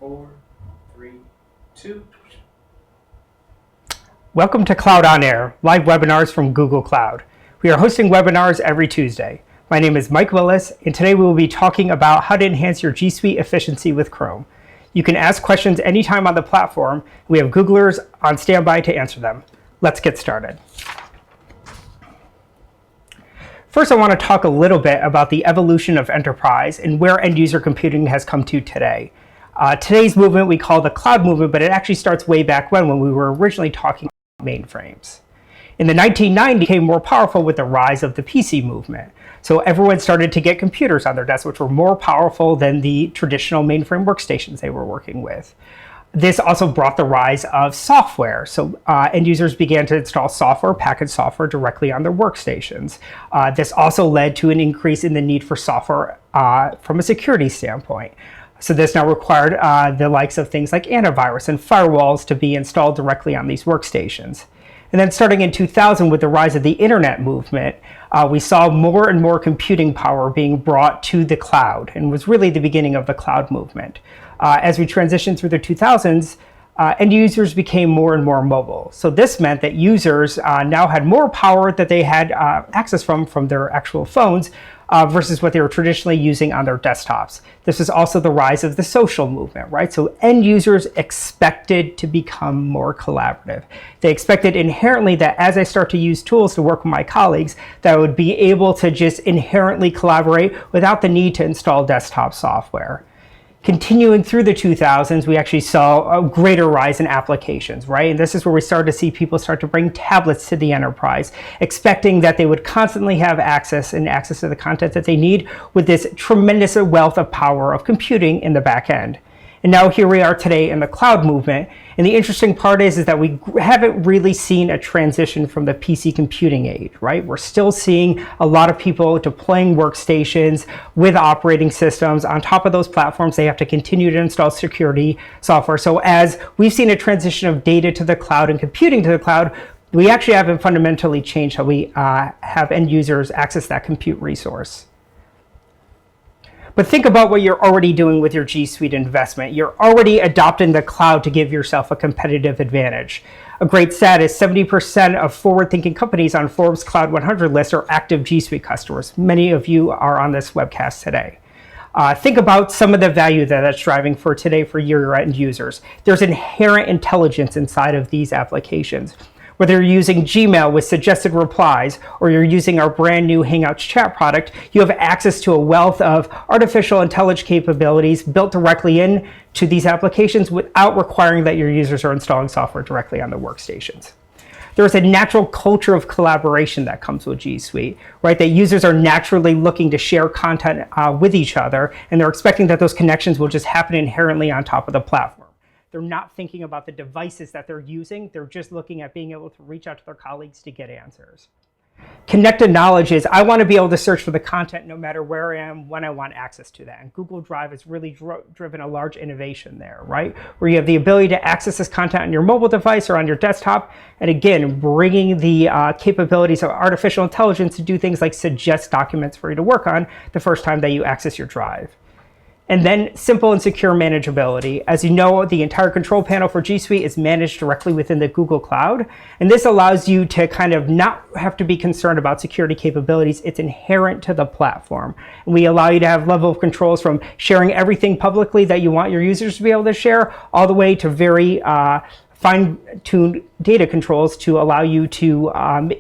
4, 3, 2. Welcome to Cloud OnAir, live webinars from Google Cloud. We are hosting webinars every Tuesday. My name is Mike Willis, and today we will be talking about how to enhance your G Suite efficiency with Chrome. You can ask questions anytime on the platform. We have Googlers on standby to answer them. Let's get started. First, I want to talk a little bit about the evolution of enterprise and where end user computing has come to today. Today's movement we call the cloud movement, but it actually starts way back when we were originally talking about mainframes. In the 1990s, it became more powerful with the rise of the PC movement. So everyone started to get computers on their desks, which were more powerful than the traditional mainframe workstations they were working with. This also brought the rise of software. So end users began to install software, packaged software directly on their workstations. This also led to an increase in the need for software from a security standpoint. So this now required the likes of things like antivirus and firewalls to be installed directly on these workstations. And then starting in 2000 with the rise of the internet movement, we saw more and more computing power being brought to the cloud, and was really the beginning of the cloud movement. As we transitioned through the 2000s, end users became more and more mobile. So this meant that users now had more power that they had access from their actual phones versus what they were traditionally using on their desktops. This is also the rise of the social movement, right? So end users expected to become more collaborative. They expected inherently that as I start to use tools to work with my colleagues, that I would be able to just inherently collaborate without the need to install desktop software. Continuing through the 2000s, we actually saw a greater rise in applications, right? And this is where we started to see people start to bring tablets to the enterprise, expecting that they would constantly have access to the content that they need with this tremendous wealth of power of computing in the back end. And now here we are today in the cloud movement. And the interesting part is that we haven't really seen a transition from the PC computing age, right? We're still seeing a lot of people deploying workstations with operating systems. On top of those platforms, they have to continue to install security software. So as we've seen a transition of data to the cloud and computing to the cloud, we actually haven't fundamentally changed how we have end users access that compute resource. But think about what you're already doing with your G Suite investment. You're already adopting the cloud to give yourself a competitive advantage. A great stat is 70% of forward-thinking companies on Forbes Cloud 100 list are active G Suite customers. Many of you are on this webcast today. Think about some of the value that's driving for today for your end users. There's inherent intelligence inside of these applications. Whether you're using Gmail with suggested replies or you're using our brand new Hangouts chat product, you have access to a wealth of artificial intelligence capabilities built directly into these applications without requiring that your users are installing software directly on the workstations. There's a natural culture of collaboration that comes with G Suite, right? That users are naturally looking to share content with each other, and they're expecting that those connections will just happen inherently on top of the platform. They're not thinking about the devices that they're using. They're just looking at being able to reach out to their colleagues to get answers. Connected knowledge is, I want to be able to search for the content no matter where I am, when I want access to that. And Google Drive has really driven a large innovation there, right? Where you have the ability to access this content on your mobile device or on your desktop. And again, bringing the capabilities of artificial intelligence to do things like suggest documents for you to work on the first time that you access your drive. And then simple and secure manageability. As you know, the entire control panel for G Suite is managed directly within the Google Cloud. And this allows you to kind of not have to be concerned about security capabilities. It's inherent to the platform. And we allow you to have level of controls from sharing everything publicly that you want your users to be able to share, all the way to very fine-tuned data controls to allow you to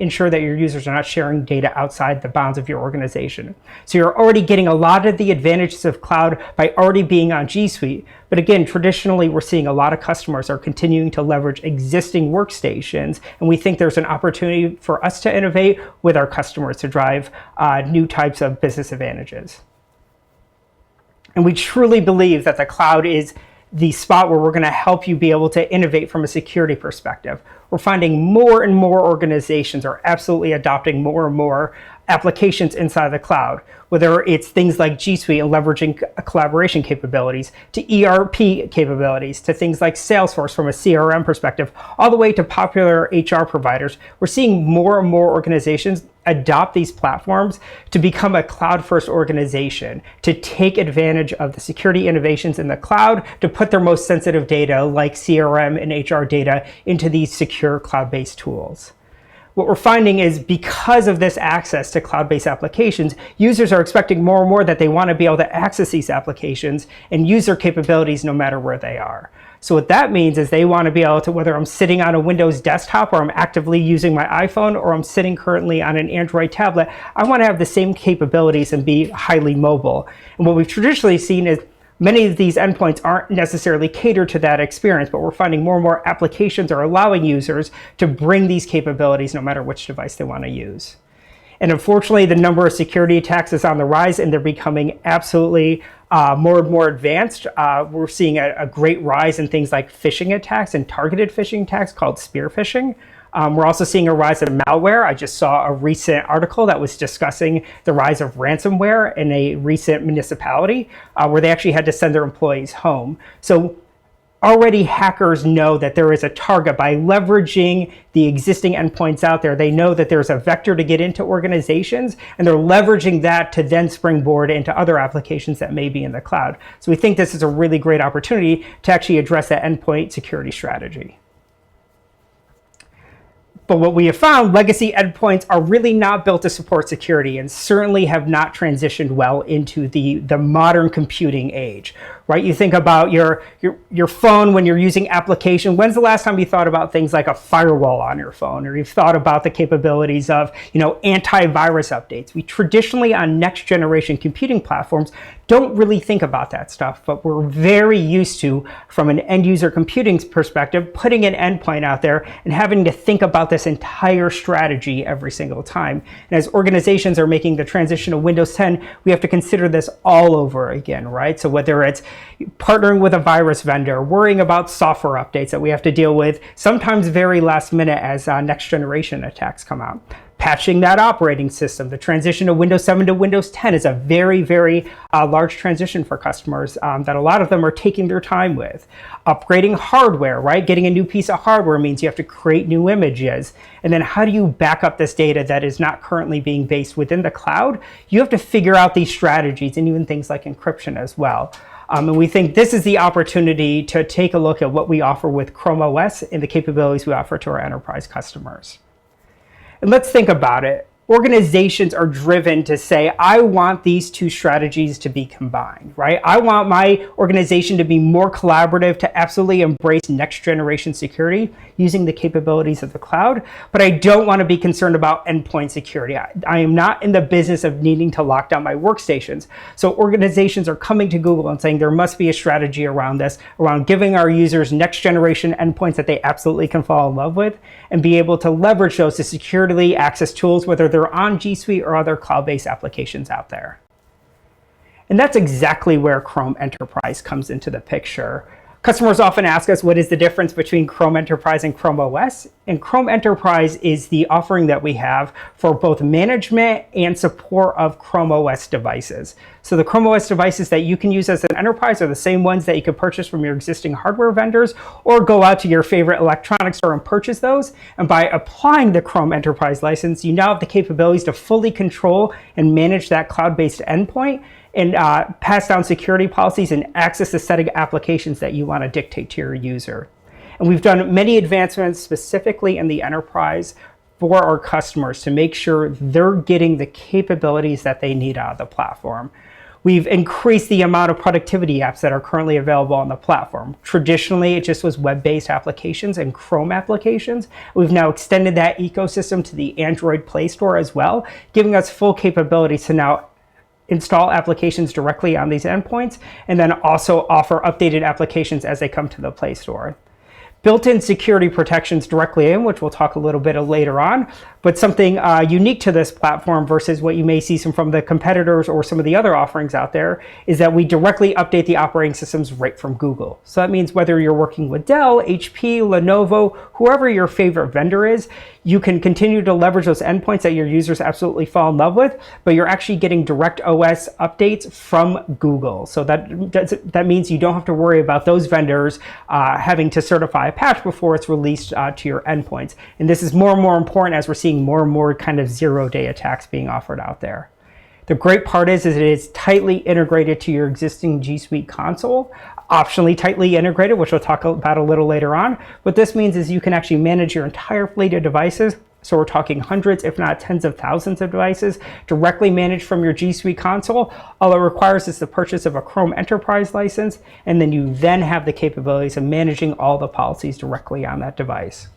ensure that your users are not sharing data outside the bounds of your organization. So you're already getting a lot of the advantages of cloud by already being on G Suite. But again, traditionally, we're seeing a lot of customers are continuing to leverage existing workstations, and we think there's an opportunity for us to innovate with our customers to drive new types of business advantages. And we truly believe that the cloud is the spot where we're going to help you be able to innovate from a security perspective. we're finding more and more organizations are absolutely adopting more and more applications inside the cloud, whether it's things like G Suite and leveraging collaboration capabilities, to ERP capabilities, to things like Salesforce from a CRM perspective, all the way to popular HR providers. We're seeing more and more organizations adopt these platforms to become a cloud-first organization, to take advantage of the security innovations in the cloud, to put their most sensitive data like CRM and HR data into these secure cloud-based tools. What we're finding is because of this access to cloud-based applications, users are expecting more and more that they want to be able to access these applications and use their capabilities no matter where they are. So what that means is they want to be able to, whether I'm sitting on a Windows desktop or I'm actively using my iPhone or I'm sitting currently on an Android tablet, I want to have the same capabilities and be highly mobile. And what we've traditionally seen is many of these endpoints aren't necessarily catered to that experience, but we're finding more and more applications are allowing users to bring these capabilities no matter which device they want to use. And unfortunately, the number of security attacks is on the rise, and they're becoming absolutely more and more advanced. We're seeing a great rise in things like phishing attacks and targeted phishing attacks called spear phishing. We're also seeing a rise of malware. I just saw a recent article that was discussing the rise of ransomware in a recent municipality where they actually had to send their employees home. So already hackers know that there is a target by leveraging the existing endpoints out there. They know that there's a vector to get into organizations, and they're leveraging that to then springboard into other applications that may be in the cloud. So we think this is a really great opportunity to actually address that endpoint security strategy. But what we have found, legacy endpoints are really not built to support security and certainly have not transitioned well into the modern computing age, right? You think about your phone when you're using application. When's the last time you thought about things like a firewall on your phone, or you've thought about the capabilities of, antivirus updates? We traditionally on next generation computing platforms don't really think about that stuff, but we're very used to, from an end user computing perspective, putting an endpoint out there and having to think about this entire strategy every single time. And as organizations are making the transition to Windows 10, we have to consider this all over again, right? So whether it's partnering with a virus vendor, worrying about software updates that we have to deal with, sometimes very last minute as next generation attacks come out. Patching that operating system. The transition to Windows 7 to Windows 10 is a very, very large transition for customers that a lot of them are taking their time with. Upgrading hardware, right? Getting a new piece of hardware means you have to create new images. And then how do you back up this data that is not currently being based within the cloud? You have to figure out these strategies and even things like encryption as well. And we think this is the opportunity to take a look at what we offer with Chrome OS and the capabilities we offer to our enterprise customers. And let's think about it. Organizations are driven to say, I want these two strategies to be combined, right? I want my organization to be more collaborative, to absolutely embrace next generation security using the capabilities of the cloud, but I don't want to be concerned about endpoint security. I am not in the business of needing to lock down my workstations. So organizations are coming to Google and saying there must be a strategy around this, around giving our users next generation endpoints that they absolutely can fall in love with and be able to leverage those to securely access tools, whether they're on G Suite or other cloud-based applications out there. And that's exactly where Chrome Enterprise comes into the picture. Customers often ask us, what is the difference between Chrome Enterprise and Chrome OS? And Chrome Enterprise is the offering that we have for both management and support of Chrome OS devices. So the Chrome OS devices that you can use as an enterprise are the same ones that you could purchase from your existing hardware vendors, or go out to your favorite electronics store and purchase those. And by applying the Chrome Enterprise license, you now have the capabilities to fully control and manage that cloud-based endpoint and pass down security policies and access the set of applications that you want to dictate to your user. And we've done many advancements specifically in the enterprise for our customers to make sure they're getting the capabilities that they need out of the platform. We've increased the amount of productivity apps that are currently available on the platform. Traditionally, it just was web-based applications and Chrome applications. We've now extended that ecosystem to the Android Play Store as well, giving us full capabilities to now install applications directly on these endpoints, and then also offer updated applications as they come to the Play Store. Built-in security protections directly in, which we'll talk a little bit later on, But something unique to this platform versus what you may see from the competitors or some of the other offerings out there is that we directly update the operating systems right from Google. So that means whether you're working with Dell, HP, Lenovo, whoever your favorite vendor is, you can continue to leverage those endpoints that your users absolutely fall in love with, but you're actually getting direct OS updates from Google. So that means you don't have to worry about those vendors having to certify a patch before it's released to your endpoints. And this is more and more important as we're seeing more and more kind of zero-day attacks being offered out there. The great part is it is tightly integrated to your existing G Suite console, optionally tightly integrated, which we'll talk about a little later on. What this means is you can actually manage your entire fleet of devices. So we're talking hundreds, if not tens of thousands of devices directly managed from your G Suite console. All it requires is the purchase of a Chrome Enterprise license, and then you then have the capabilities of managing all the policies directly on that device.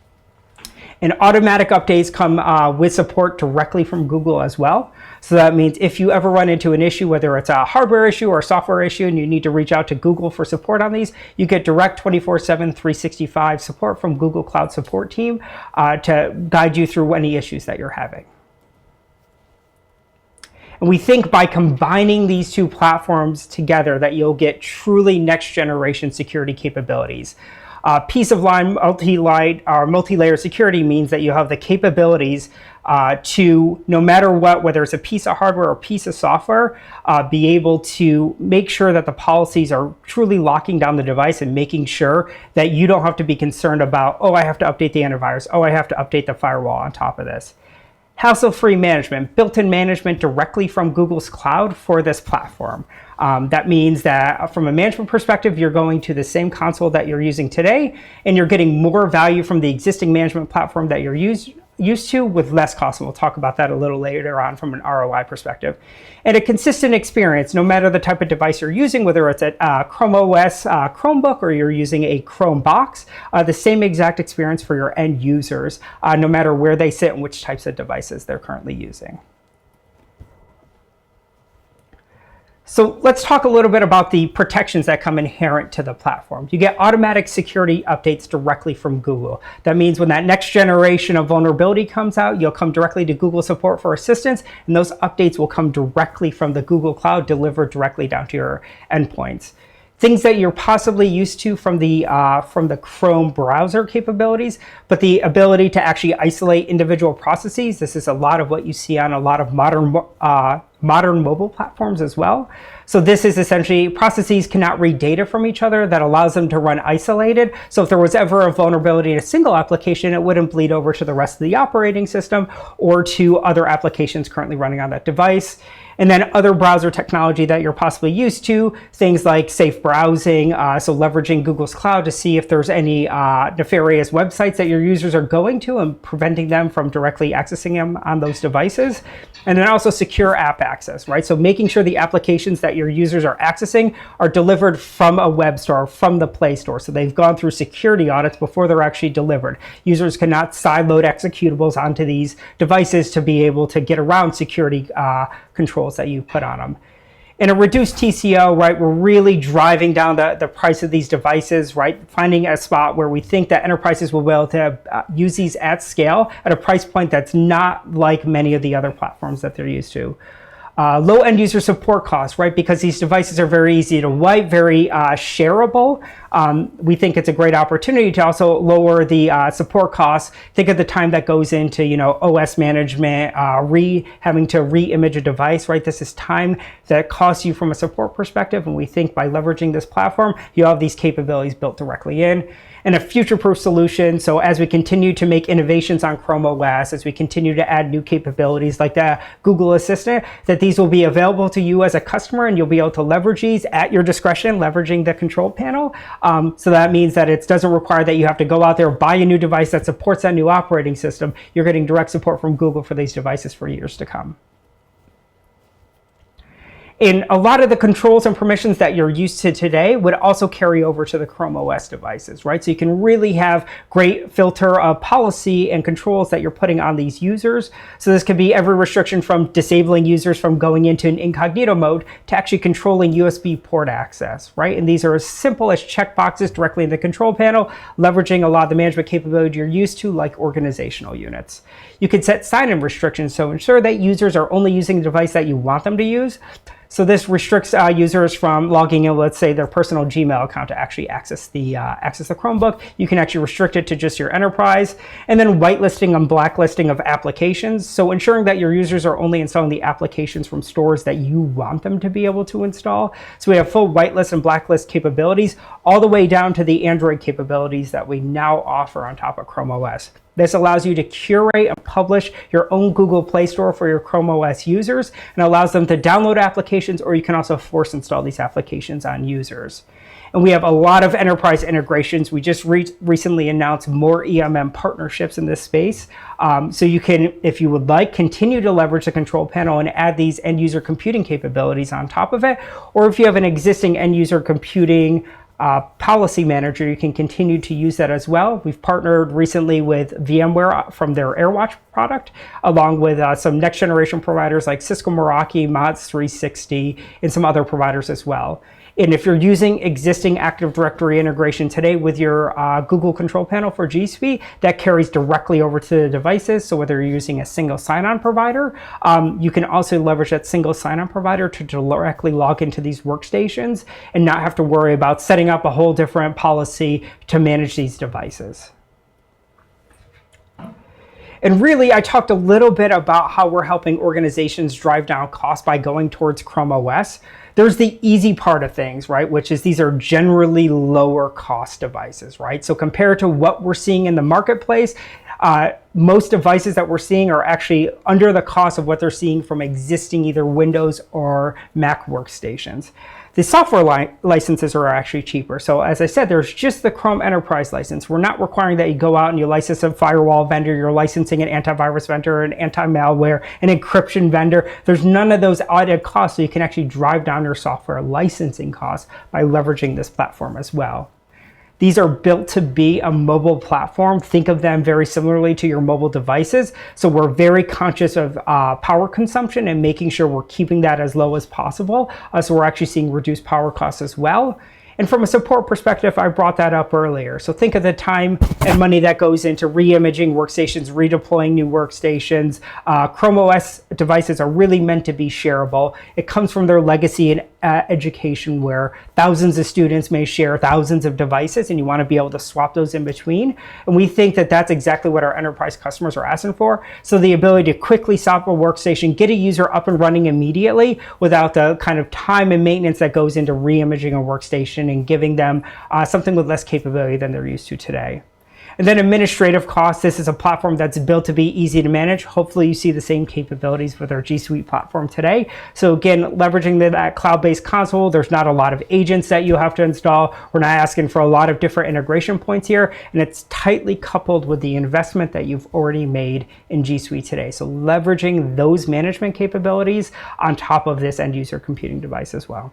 And automatic updates come with support directly from Google as well. So that means if you ever run into an issue, whether it's a hardware issue or a software issue, and you need to reach out to Google for support on these, you get direct 24/7, 365 support from Google Cloud Support Team to guide you through any issues that you're having. And we think by combining these two platforms together that you'll get truly next generation security capabilities. Piece of line multi-layer security means that you have the capabilities to, no matter what, whether it's a piece of hardware or a piece of software, be able to make sure that the policies are truly locking down the device and making sure that you don't have to be concerned about, oh, I have to update the antivirus, oh, I have to update the firewall on top of this. Hassle-free management, built-in management directly from Google's cloud for this platform. That means that from a management perspective, you're going to the same console that you're using today, and you're getting more value from the existing management platform that you're used to with less cost. And we'll talk about that a little later on from an ROI perspective. And a consistent experience, no matter the type of device you're using, whether it's a Chrome OS Chromebook or you're using a Chrome box, the same exact experience for your end users, no matter where they sit and which types of devices they're currently using. So let's talk a little bit about the protections that come inherent to the platform. You get automatic security updates directly from Google. That means when that next generation of vulnerability comes out, you'll come directly to Google support for assistance, and those updates will come directly from the Google Cloud, delivered directly down to your endpoints. Things that you're possibly used to from the Chrome browser capabilities, but the ability to actually isolate individual processes. This is a lot of what you see on a lot of modern mobile platforms as well. So this is essentially processes cannot read data from each other. That allows them to run isolated. So if there was ever a vulnerability in a single application, it wouldn't bleed over to the rest of the operating system or to other applications currently running on that device. And then other browser technology that you're possibly used to, things like safe browsing, so leveraging Google's cloud to see if there's any nefarious websites that your users are going to and preventing them from directly accessing them on those devices. And then also secure app access, right? So making sure the applications that your users are accessing are delivered from a web store, from the Play Store. So they've gone through security audits before they're actually delivered. Users cannot sideload executables onto these devices to be able to get around security controls that you put on them. In a reduced TCO, right, we're really driving down the price of these devices, right? Finding a spot where we think that enterprises will be able to use these at scale at a price point that's not like many of the other platforms that they're used to. Low end user support costs, right? Because these devices are very easy to wipe, very shareable. We think it's a great opportunity to also lower the support costs. Think of the time that goes into, OS management, having to re-image a device, right? This is time that costs you from a support perspective. And we think by leveraging this platform, you have these capabilities built directly in. And a future-proof solution. So as we continue to make innovations on Chrome OS, as we continue to add new capabilities like the Google Assistant, that these will be available to you as a customer, and you'll be able to leverage these at your discretion, leveraging the control panel. So that means that it doesn't require that you have to go out there, buy a new device that supports that new operating system. You're getting direct support from Google for these devices for years to come. And a lot of the controls and permissions that you're used to today would also carry over to the Chrome OS devices, right? So you can really have great filter of policy and controls that you're putting on these users. So this could be every restriction from disabling users from going into an incognito mode to actually controlling USB port access, right? And these are as simple as checkboxes directly in the control panel, leveraging a lot of the management capability you're used to, like organizational units. You can set sign-in restrictions, so ensure that users are only using the device that you want them to use. So this restricts users from logging in, let's say, their personal Gmail account to actually access the Chromebook. You can actually restrict it to just your enterprise. And then whitelisting and blacklisting of applications. So ensuring that your users are only installing the applications from stores that you want them to be able to install. So we have full whitelist and blacklist capabilities, all the way down to the Android capabilities that we now offer on top of Chrome OS. This allows you to curate and publish your own Google Play Store for your Chrome OS users and allows them to download applications, or you can also force install these applications on users. And we have a lot of enterprise integrations. We just recently announced more EMM partnerships in this space. So you can, if you would like, continue to leverage the control panel and add these end user computing capabilities on top of it. Or if you have an existing end user computing policy manager, you can continue to use that as well. We've partnered recently with VMware from their AirWatch product, along with some next generation providers like Cisco Meraki, Mods 360, and some other providers as well. And if you're using existing Active Directory integration today with your Google Control Panel for G Suite, that carries directly over to the devices. So whether you're using a single sign-on provider, you can also leverage that single sign-on provider to directly log into these workstations and not have to worry about setting up a whole different policy to manage these devices. And really, I talked a little bit about how we're helping organizations drive down costs by going towards Chrome OS. There's the easy part of things, right? Which is these are generally lower cost devices, right? So compared to what we're seeing in the marketplace, most devices that we're seeing are actually under the cost of what they're seeing from existing either Windows or Mac workstations. The software licenses are actually cheaper. So as I said, there's just the Chrome Enterprise license. We're not requiring that you go out and you license a firewall vendor, you're licensing an antivirus vendor, an anti-malware, an encryption vendor. There's none of those added costs, so you can actually drive down your software licensing costs by leveraging this platform as well. These are built to be a mobile platform. Think of them very similarly to your mobile devices. So we're very conscious of power consumption and making sure we're keeping that as low as possible. So we're actually seeing reduced power costs as well. And from a support perspective, I brought that up earlier. So think of the time and money that goes into re-imaging workstations, redeploying new workstations. Chrome OS devices are really meant to be shareable. It comes from their legacy in education, where thousands of students may share thousands of devices, and you want to be able to swap those in between. And we think that that's exactly what our enterprise customers are asking for. So the ability to quickly swap a workstation, get a user up and running immediately without the kind of time and maintenance that goes into re-imaging a workstation and giving them something with less capability than they're used to today. And then administrative costs. This is a platform that's built to be easy to manage. Hopefully you see the same capabilities with our G Suite platform today. So again, leveraging that cloud-based console, there's not a lot of agents that you have to install. We're not asking for a lot of different integration points here, and it's tightly coupled with the investment that you've already made in G Suite today. So leveraging those management capabilities on top of this end user computing device as well.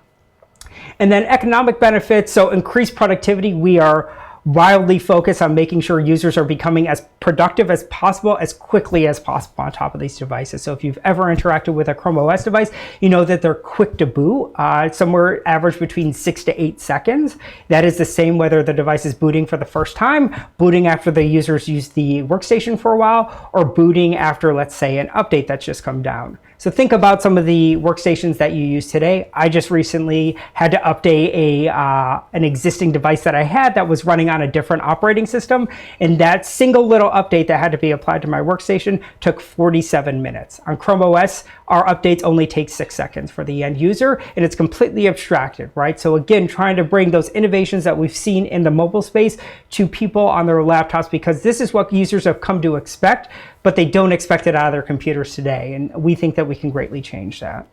And then economic benefits, so increased productivity. We are wildly focused on making sure users are becoming as productive as possible, as quickly as possible on top of these devices. So if you've ever interacted with a Chrome OS device, you know that they're quick to boot, somewhere average between 6 to 8 seconds. That is the same whether the device is booting for the first time, booting after the users use the workstation for a while, or booting after, let's say, an update that's just come down. So think about some of the workstations that you use today. I just recently had to update an existing device that I had that was running on a different operating system. And that single little update that had to be applied to my workstation took 47 minutes. On Chrome OS, our updates only take 6 seconds for the end user, and it's completely abstracted, right? So again, trying to bring those innovations that we've seen in the mobile space to people on their laptops, because this is what users have come to expect, but they don't expect it out of their computers today. And we think that we can greatly change that.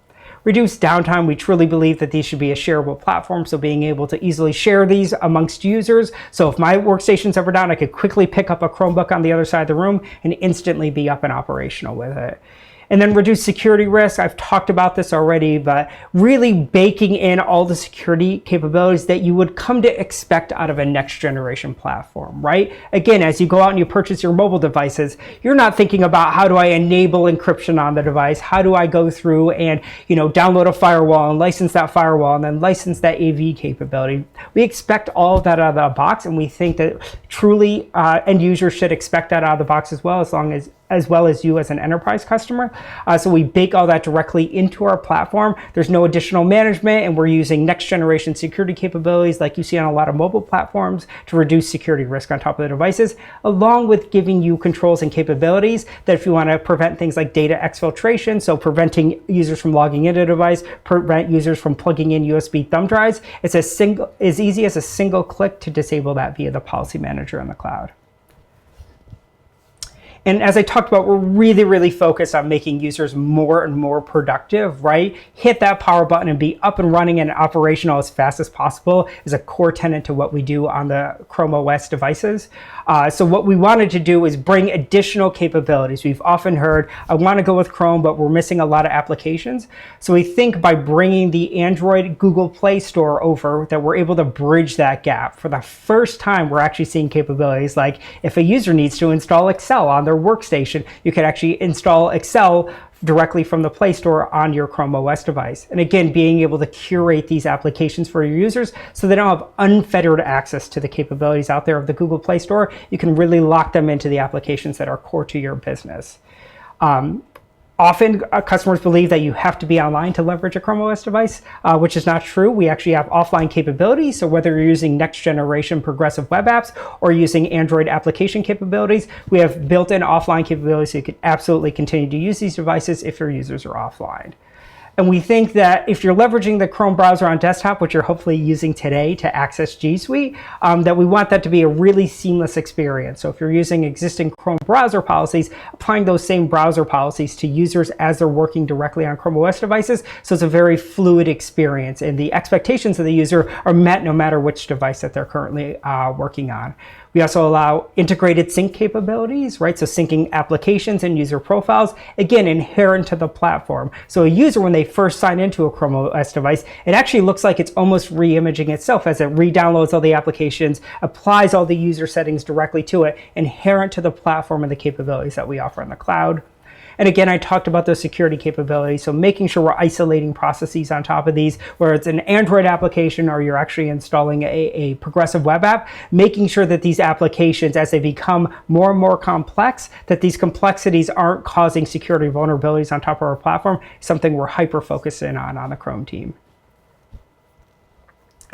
Reduce downtime. We truly believe that these should be a shareable platform, so being able to easily share these amongst users. So if my workstation's ever down, I could quickly pick up a Chromebook on the other side of the room and instantly be up and operational with it. And then reduce security risk. I've talked about this already, but really baking in all the security capabilities that you would come to expect out of a next generation platform, right? Again, as you go out and you purchase your mobile devices, you're not thinking about how do I enable encryption on the device? How do I go through and, download a firewall and license that firewall and then license that AV capability? We expect all of that out of the box, and we think that truly end users should expect that out of the box as well, as well as you as an enterprise customer. So we bake all that directly into our platform. There's no additional management, and we're using next generation security capabilities like you see on a lot of mobile platforms to reduce security risk on top of the devices, along with giving you controls and capabilities that if you want to prevent things like data exfiltration, so preventing users from logging into a device, prevent users from plugging in USB thumb drives, it's as easy as a single click to disable that via the policy manager in the cloud. And as I talked about, we're really, really focused on making users more and more productive, right? Hit that power button and be up and running and operational as fast as possible is a core tenet to what we do on the Chrome OS devices. So what we wanted to do is bring additional capabilities. We've often heard, I want to go with Chrome, but we're missing a lot of applications. So we think by bringing the Android Google Play Store over, that we're able to bridge that gap. For the first time, we're actually seeing capabilities like if a user needs to install Excel on their workstation, you can actually install Excel directly from the Play Store on your Chrome OS device. And again, being able to curate these applications for your users so they don't have unfettered access to the capabilities out there of the Google Play Store. You can really lock them into the applications that are core to your business. Often customers believe that you have to be online to leverage a Chrome OS device, which is not true. We actually have offline capabilities. So whether you're using next generation progressive web apps or using Android application capabilities, we have built-in offline capabilities so you can absolutely continue to use these devices if your users are offline. And we think that if you're leveraging the Chrome browser on desktop, which you're hopefully using today to access G Suite, that we want that to be a really seamless experience. So if you're using existing Chrome browser policies, applying those same browser policies to users as they're working directly on Chrome OS devices. So it's a very fluid experience, and the expectations of the user are met no matter which device that they're currently working on. We also allow integrated sync capabilities, right? So syncing applications and user profiles, again, inherent to the platform. So a user, when they first sign into a Chrome OS device, it actually looks like it's almost re-imaging itself as it re-downloads all the applications, applies all the user settings directly to it, inherent to the platform and the capabilities that we offer in the cloud. And again, I talked about those security capabilities. So making sure we're isolating processes on top of these, where it's an Android application or you're actually installing a progressive web app, making sure that these applications, as they become more and more complex, that these complexities aren't causing security vulnerabilities on top of our platform, something we're hyper-focused in on the Chrome team.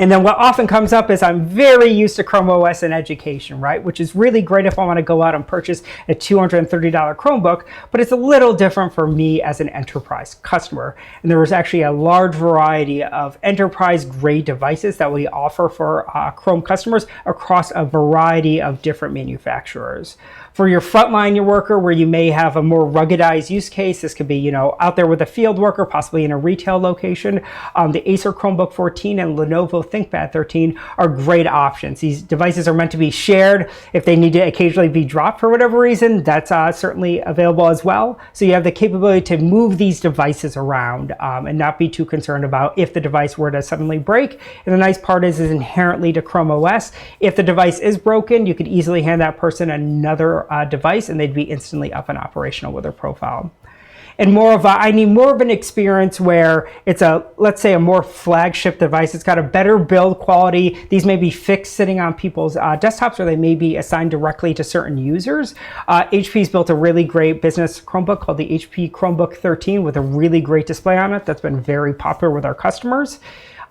And then what often comes up is I'm very used to Chrome OS in education, right? Which is really great if I want to go out and purchase a $230 Chromebook, but it's a little different for me as an enterprise customer. And there is actually a large variety of enterprise-grade devices that we offer for Chrome customers across a variety of different manufacturers. For your frontline worker, where you may have a more ruggedized use case, this could be, out there with a field worker, possibly in a retail location. The Acer Chromebook 14 and Lenovo ThinkPad 13 are great options. These devices are meant to be shared. If they need to occasionally be dropped for whatever reason, that's certainly available as well. So you have the capability to move these devices around and not be too concerned about if the device were to suddenly break. And the nice part is inherently to Chrome OS. If the device is broken, you could easily hand that person another device and they'd be instantly up and operational with their profile. And I need more of an experience where it's let's say a more flagship device. It's got a better build quality. These may be fixed sitting on people's desktops, or they may be assigned directly to certain users. HP's built a really great business Chromebook called the HP Chromebook 13 with a really great display on it that's been very popular with our customers.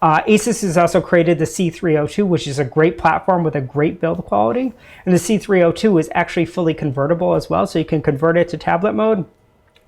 Asus has also created the C302, which is a great platform with a great build quality. And the C302 is actually fully convertible as well, so you can convert it to tablet mode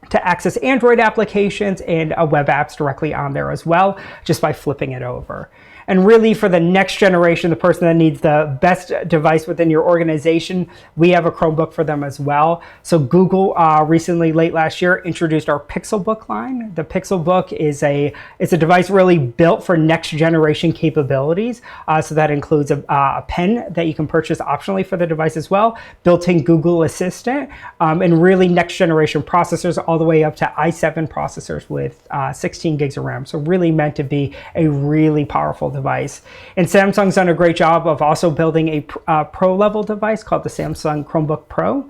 to access Android applications and web apps directly on there as well, just by flipping it over. And really for the next generation, the person that needs the best device within your organization, we have a Chromebook for them as well. So Google recently, late last year, introduced our Pixelbook line. The Pixelbook is a device really built for next generation capabilities. So that includes a pen that you can purchase optionally for the device as well, built-in Google Assistant, and really next generation processors all the way up to i7 processors with 16 gigs of RAM. So really meant to be a really powerful device. And Samsung's done a great job of also building a pro level device called the Samsung Chromebook Pro.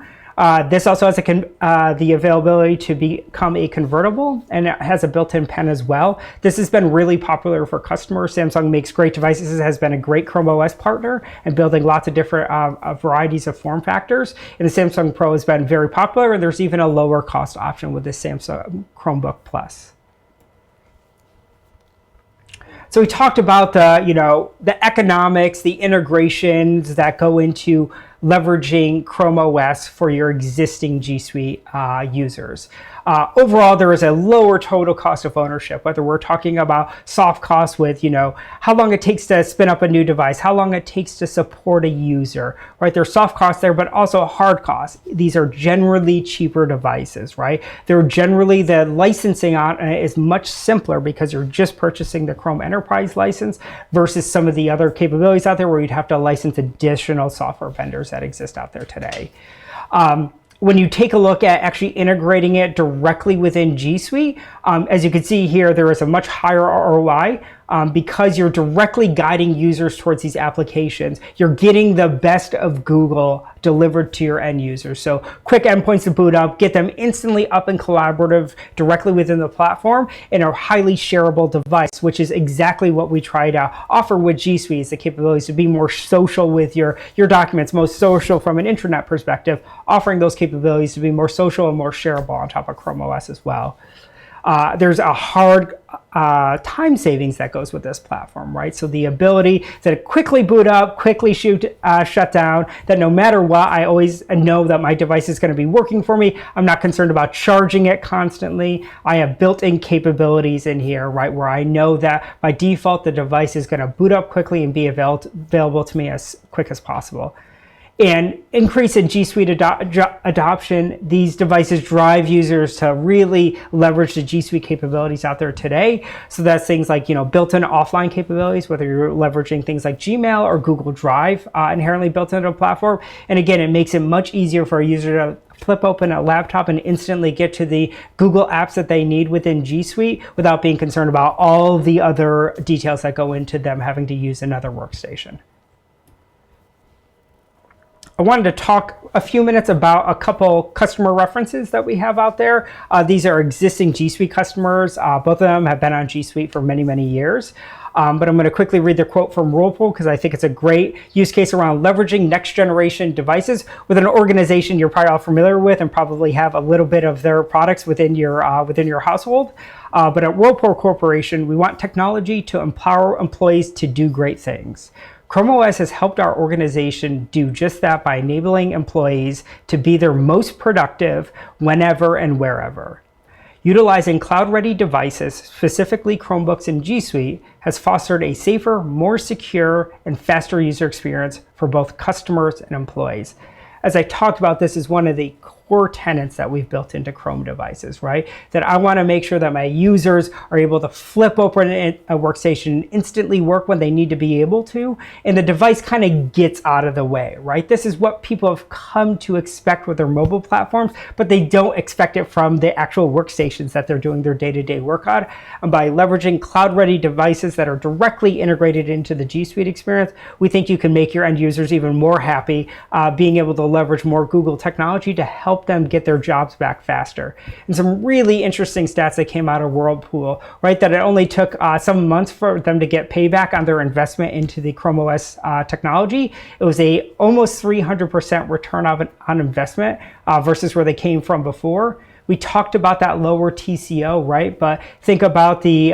This also has the availability to become a convertible, and it has a built-in pen as well. This has been really popular for customers. Samsung makes great devices, has been a great Chrome OS partner, and building lots of different varieties of form factors. And the Samsung Pro has been very popular, and there's even a lower cost option with the Samsung Chromebook Plus. So we talked about the economics, the integrations that go into leveraging Chrome OS for your existing G Suite users. Overall, there is a lower total cost of ownership, whether we're talking about soft costs with, how long it takes to spin up a new device, how long it takes to support a user, right? There's soft costs there, but also hard costs. These are generally cheaper devices, right? They're generally, the licensing on it is much simpler because you're just purchasing the Chrome Enterprise license versus some of the other capabilities out there where you'd have to license additional software vendors that exist out there today. When you take a look at actually integrating it directly within G Suite, as you can see here, there is a much higher ROI because you're directly guiding users towards these applications. You're getting the best of Google delivered to your end users. So quick endpoints to boot up, get them instantly up and collaborative directly within the platform in a highly shareable device, which is exactly what we try to offer with G Suite, is the capabilities to be more social with your documents, most social from an intranet perspective, offering those capabilities to be more social and more shareable on top of Chrome OS as well. There's a hard time savings that goes with this platform, right? So the ability to quickly boot up, quickly shut down, that no matter what, I always know that my device is going to be working for me. I'm not concerned about charging it constantly. I have built-in capabilities in here, right, where I know that by default, the device is going to boot up quickly and be available to me as quick as possible. And increase in G Suite adoption, these devices drive users to really leverage the G Suite capabilities out there today. So that's things like, built-in offline capabilities, whether you're leveraging things like Gmail or Google Drive, inherently built into the platform. And again, it makes it much easier for a user to flip open a laptop and instantly get to the Google apps that they need within G Suite without being concerned about all the other details that go into them having to use another workstation. I wanted to talk a few minutes about a couple customer references that we have out there. These are existing G Suite customers. Both of them have been on G Suite for many, many years. But I'm going to quickly read the quote from Whirlpool because I think it's a great use case around leveraging next generation devices with an organization you're probably all familiar with and probably have a little bit of their products within your household. But at Whirlpool Corporation, we want technology to empower employees to do great things. Chrome OS has helped our organization do just that by enabling employees to be their most productive whenever and wherever. Utilizing cloud-ready devices, specifically Chromebooks and G Suite, has fostered a safer, more secure, and faster user experience for both customers and employees. As I talked about, this is one of the core tenets that we've built into Chrome devices, right? That I want to make sure that my users are able to flip open a workstation and instantly work when they need to be able to, and the device kind of gets out of the way, right? This is what people have come to expect with their mobile platforms, but they don't expect it from the actual workstations that they're doing their day-to-day work on. And by leveraging cloud-ready devices that are directly integrated into the G Suite experience, we think you can make your end users even more happy, being able to leverage more Google technology to help them get their jobs back faster. And some really interesting stats that came out of Whirlpool, right? That it only took some months for them to get payback on their investment into the Chrome OS technology. It was a almost 300% return on investment versus where they came from before. We talked about that lower TCO, right? But think about the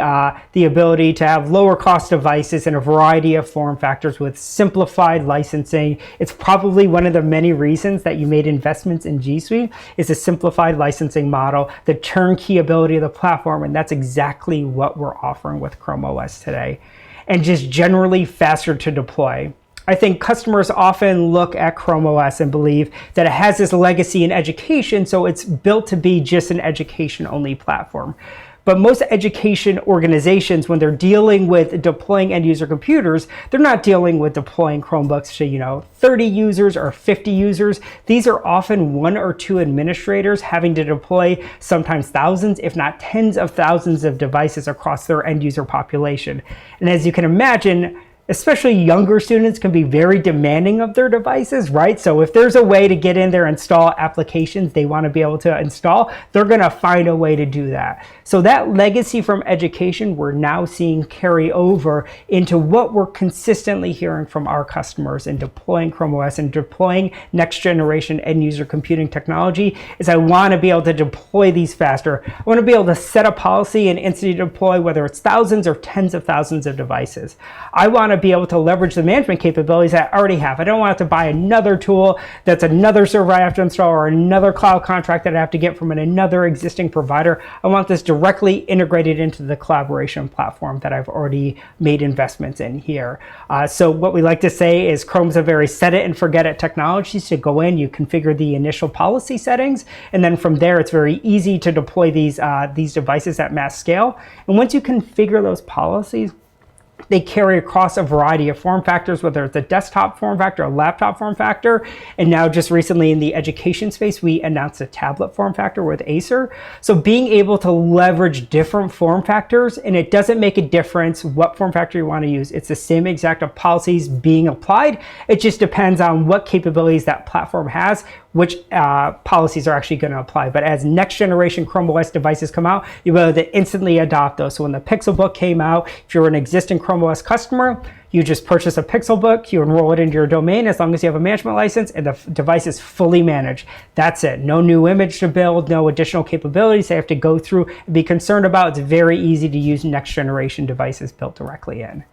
ability to have lower cost devices in a variety of form factors with simplified licensing. It's probably one of the many reasons that you made investments in G Suite is a simplified licensing model, the turnkey ability of the platform, and that's exactly what we're offering with Chrome OS today. and just generally faster to deploy. I think customers often look at Chrome OS and believe that it has this legacy in education, so it's built to be just an education-only platform. But most education organizations, when they're dealing with deploying end user computers, they're not dealing with deploying Chromebooks to 30 users or 50 users. These are often one or two administrators having to deploy sometimes thousands, if not tens of thousands of devices across their end user population. And as you can imagine, especially younger students can be very demanding of their devices, right? So if there's a way to get in there, install applications they want to be able to install, they're going to find a way to do that. So that legacy from education, we're now seeing carry over into what we're consistently hearing from our customers in deploying Chrome OS and deploying next generation end user computing technology is I want to be able to deploy these faster. I want to be able to set a policy and instantly deploy, whether it's thousands or tens of thousands of devices. I want to be able to leverage the management capabilities that I already have. I don't want to buy another tool that's another server I have to install or another cloud contract that I have to get from another existing provider. I want this directly integrated into the collaboration platform that I've already made investments in here. So what we like to say is Chrome's a very set it and forget it technology. So go in, you configure the initial policy settings, and then from there it's very easy to deploy these devices at mass scale. And once you configure those policies, they carry across a variety of form factors, whether it's a desktop form factor, a laptop form factor, and now just recently in the education space, we announced a tablet form factor with Acer. So being able to leverage different form factors, and it doesn't make a difference what form factor you want to use. It's the same exact policies being applied. It just depends on what capabilities that platform has, which policies are actually going to apply. But as next generation Chrome OS devices come out, you'll be able to instantly adopt those. So when the Pixelbook came out, if you're an existing Chrome OS customer, you just purchase a Pixelbook, you enroll it into your domain as long as you have a management license, and the device is fully managed. That's it. No new image to build, no additional capabilities they have to go through and be concerned about. It's very easy to use next generation devices built directly in.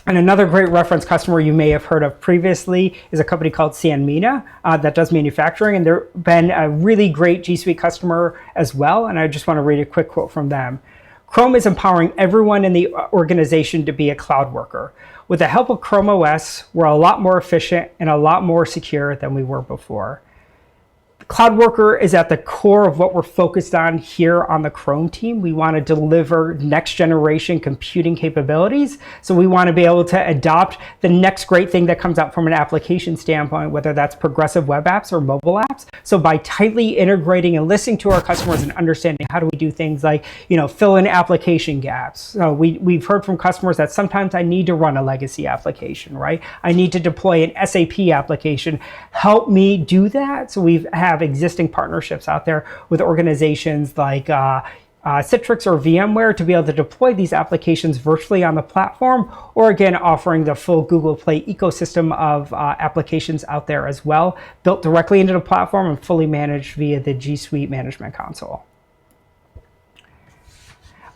And another great reference customer you may have heard of previously is a company called Sanmina that does manufacturing, and they've been a really great G Suite customer as well. And I just want to read a quick quote from them. Chrome is empowering everyone in the organization to be a cloud worker. With the help of Chrome OS, we're a lot more efficient and a lot more secure than we were before. Cloud Worker is at the core of what we're focused on here on the Chrome team. We want to deliver next generation computing capabilities. So we want to be able to adopt the next great thing that comes out from an application standpoint, whether that's progressive web apps or mobile apps. So by tightly integrating and listening to our customers and understanding how do we do things like, fill in application gaps. So we've heard from customers that sometimes I need to run a legacy application, right? I need to deploy an SAP application. Help me do that. So we have existing partnerships out there with organizations like Citrix or VMware to be able to deploy these applications virtually on the platform, or again, offering the full Google Play ecosystem of applications out there as well, built directly into the platform and fully managed via the G Suite management console.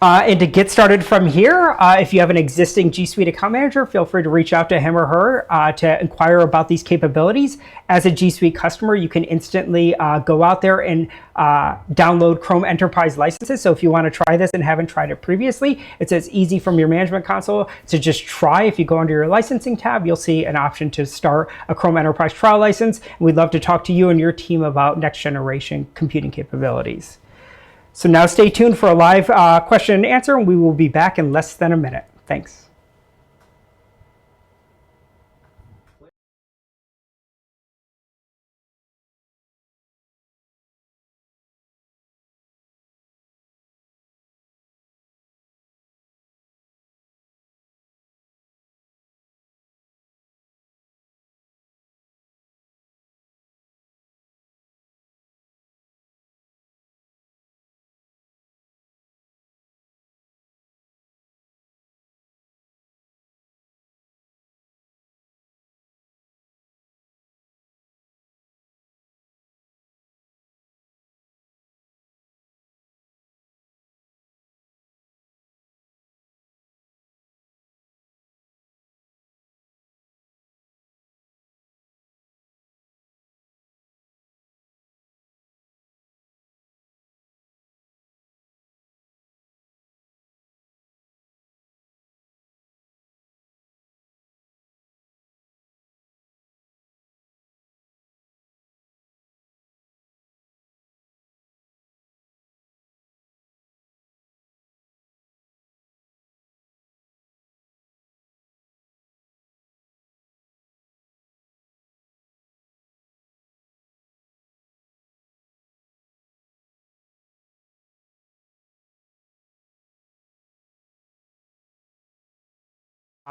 And to get started from here, if you have an existing G Suite account manager, feel free to reach out to him or her to inquire about these capabilities. As a G Suite customer, you can instantly go out there and download Chrome Enterprise licenses. So if you want to try this and haven't tried it previously, it's as easy from your management console to just try. If you go under your licensing tab, you'll see an option to start a Chrome Enterprise trial license. And we'd love to talk to you and your team about next generation computing capabilities. So now stay tuned for a live question and answer, and we will be back in less than a minute. Thanks.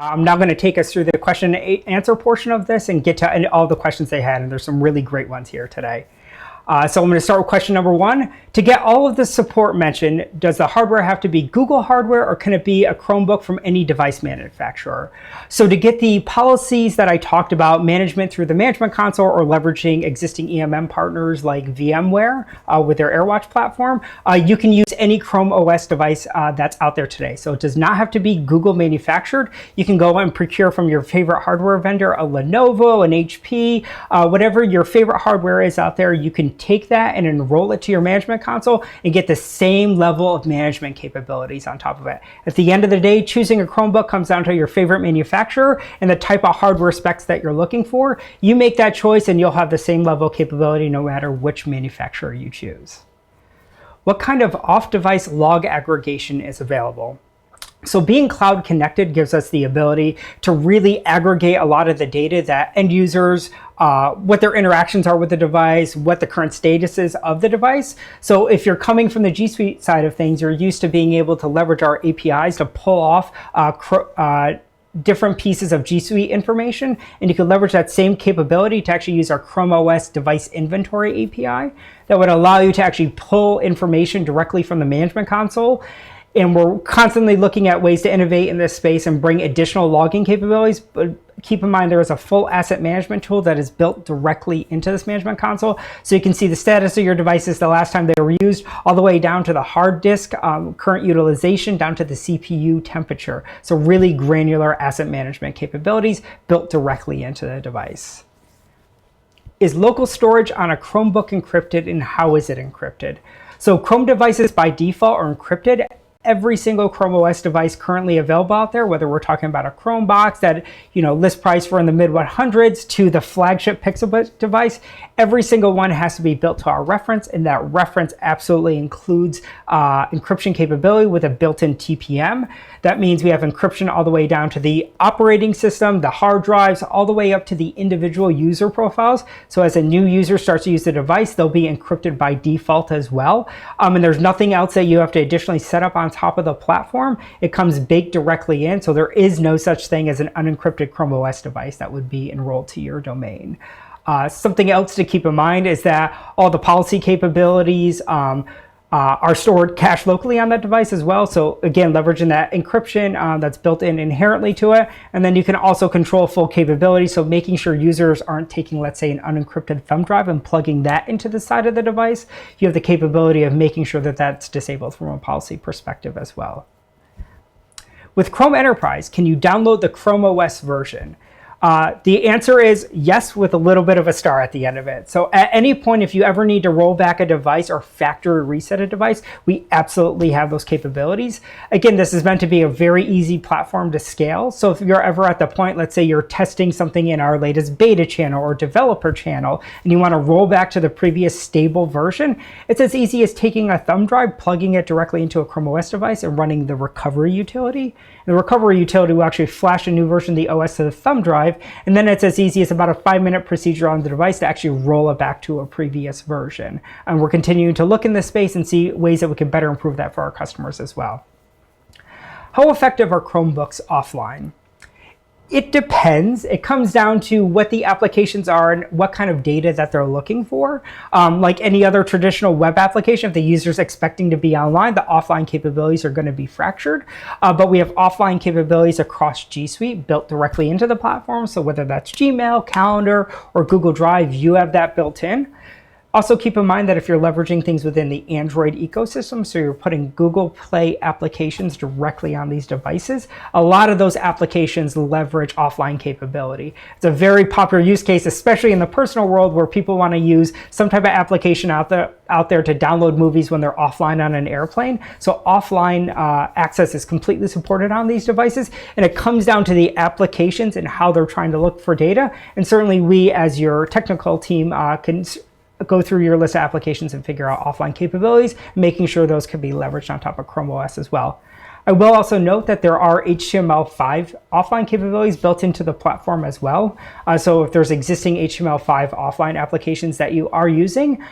I'm now going to take us through the question and answer portion of this and get to all the questions they had, and there's some really great ones here today. So I'm going to start with question number 1. To get all of the support mentioned, does the hardware have to be Google hardware, or can it be a Chromebook from any device manufacturer? So to get the policies that I talked about, management through the management console or leveraging existing EMM partners like VMware with their AirWatch platform, you can use any Chrome OS device that's out there today. So it does not have to be Google manufactured. You can go and procure from your favorite hardware vendor, a Lenovo, an HP, whatever your favorite hardware is out there. You can take that and enroll it to your management console and get the same level of management capabilities on top of it. At the end of the day, choosing a Chromebook comes down to your favorite manufacturer and the type of hardware specs that you're looking for. You make that choice and you'll have the same level of capability no matter which manufacturer you choose. What kind of off-device log aggregation is available? So being cloud connected gives us the ability to really aggregate a lot of the data that end users, what their interactions are with the device, what the current status is of the device. So if you're coming from the G Suite side of things, you're used to being able to leverage our APIs to pull off different pieces of G Suite information, and you can leverage that same capability to actually use our Chrome OS device inventory API that would allow you to actually pull information directly from the management console. And we're constantly looking at ways to innovate in this space and bring additional logging capabilities. But keep in mind, there is a full asset management tool that is built directly into this management console. So you can see the status of your devices the last time they were used, all the way down to the hard disk, current utilization, down to the CPU temperature. So really granular asset management capabilities built directly into the device. Is local storage on a Chromebook encrypted, and how is it encrypted? So Chrome devices by default are encrypted. Every single Chrome OS device currently available out there, whether we're talking about a Chrome box that list price for in the mid 100s to the flagship Pixel device, every single one has to be built to our reference, and that reference absolutely includes encryption capability with a built-in TPM. That means we have encryption all the way down to the operating system, the hard drives, all the way up to the individual user profiles. So as a new user starts to use the device, they'll be encrypted by default as well. And there's nothing else that you have to additionally set up on top of the platform. It comes baked directly in, so there is no such thing as an unencrypted Chrome OS device that would be enrolled to your domain. Something else to keep in mind is that all the policy capabilities are stored cached locally on that device as well. So again, leveraging that encryption that's built in inherently to it. And then you can also control full capability. So making sure users aren't taking, let's say, an unencrypted thumb drive and plugging that into the side of the device. You have the capability of making sure that that's disabled from a policy perspective as well. With Chrome Enterprise, can you download the Chrome OS version? The answer is yes, with a little bit of a star at the end of it. So at any point, if you ever need to roll back a device or factory reset a device, we absolutely have those capabilities. Again, this is meant to be a very easy platform to scale. So if you're ever at the point, let's say you're testing something in our latest beta channel or developer channel, and you want to roll back to the previous stable version, it's as easy as taking a thumb drive, plugging it directly into a Chrome OS device, and running the recovery utility. The recovery utility will actually flash a new version of the OS to the thumb drive, and then it's as easy as about a 5-minute procedure on the device to actually roll it back to a previous version. And we're continuing to look in this space and see ways that we can better improve that for our customers as well. How effective are Chromebooks offline? It depends. It comes down to what the applications are and what kind of data that they're looking for. Like any other traditional web application, if the user's expecting to be online, the offline capabilities are going to be fractured. But we have offline capabilities across G Suite built directly into the platform. So whether that's Gmail, Calendar, or Google Drive, you have that built in. Also keep in mind that if you're leveraging things within the Android ecosystem, so you're putting Google Play applications directly on these devices, a lot of those applications leverage offline capability. It's a very popular use case, especially in the personal world where people want to use some type of application out there to download movies when they're offline on an airplane. So offline access is completely supported on these devices, and it comes down to the applications and how they're trying to look for data. And certainly we, as your technical team, can go through your list of applications and figure out offline capabilities, making sure those can be leveraged on top of Chrome OS as well. I will also note that there are HTML5 offline capabilities built into the platform as well. So if there's existing HTML5 offline applications that you are using,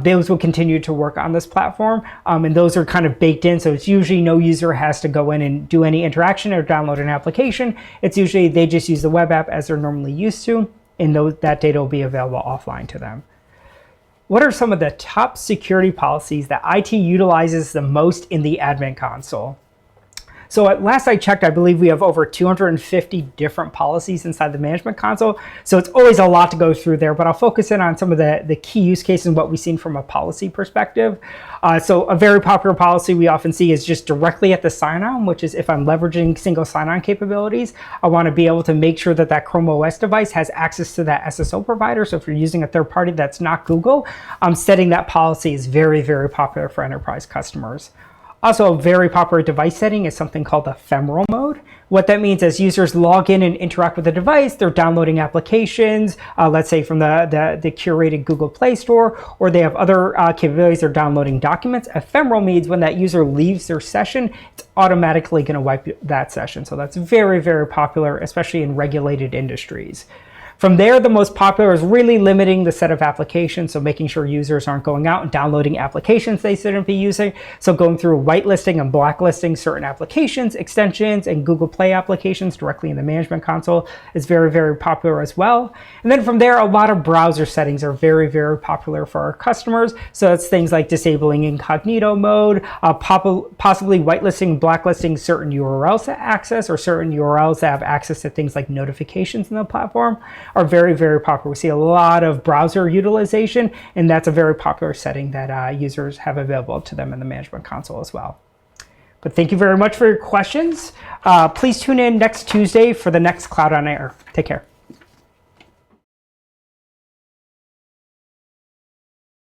those will continue to work on this platform. And those are kind of baked in. So it's usually no user has to go in and do any interaction or download an application. It's usually they just use the web app as they're normally used to, and that data will be available offline to them. What are some of the top security policies that IT utilizes the most in the admin console? So at last I checked, I believe we have over 250 different policies inside the management console. So it's always a lot to go through there, but I'll focus in on some of the key use cases and what we've seen from a policy perspective. So a very popular policy we often see is just directly at the sign-on, which is if I'm leveraging single sign-on capabilities, I want to be able to make sure that that Chrome OS device has access to that SSO provider. So if you're using a third party that's not Google, setting that policy is very, very popular for enterprise customers. Also, a very popular device setting is something called ephemeral mode. What that means is users log in and interact with the device, they're downloading applications, let's say from the curated Google Play Store, or they have other capabilities, they're downloading documents. Ephemeral means when that user leaves their session, it's automatically going to wipe that session. So that's very, very popular, especially in regulated industries. From there, the most popular is really limiting the set of applications, so making sure users aren't going out and downloading applications they shouldn't be using. So going through whitelisting and blacklisting certain applications, extensions, and Google Play applications directly in the management console is very, very popular as well. And then from there, a lot of browser settings are very, very popular for our customers. So it's things like disabling incognito mode, possibly whitelisting and blacklisting certain URLs to access, or certain URLs that have access to things like notifications in the platform, are very, very popular. We see a lot of browser utilization, and that's a very popular setting that users have available to them in the management console as well. But thank you very much for your questions. Please tune in next Tuesday for the next Cloud on Air. Take care.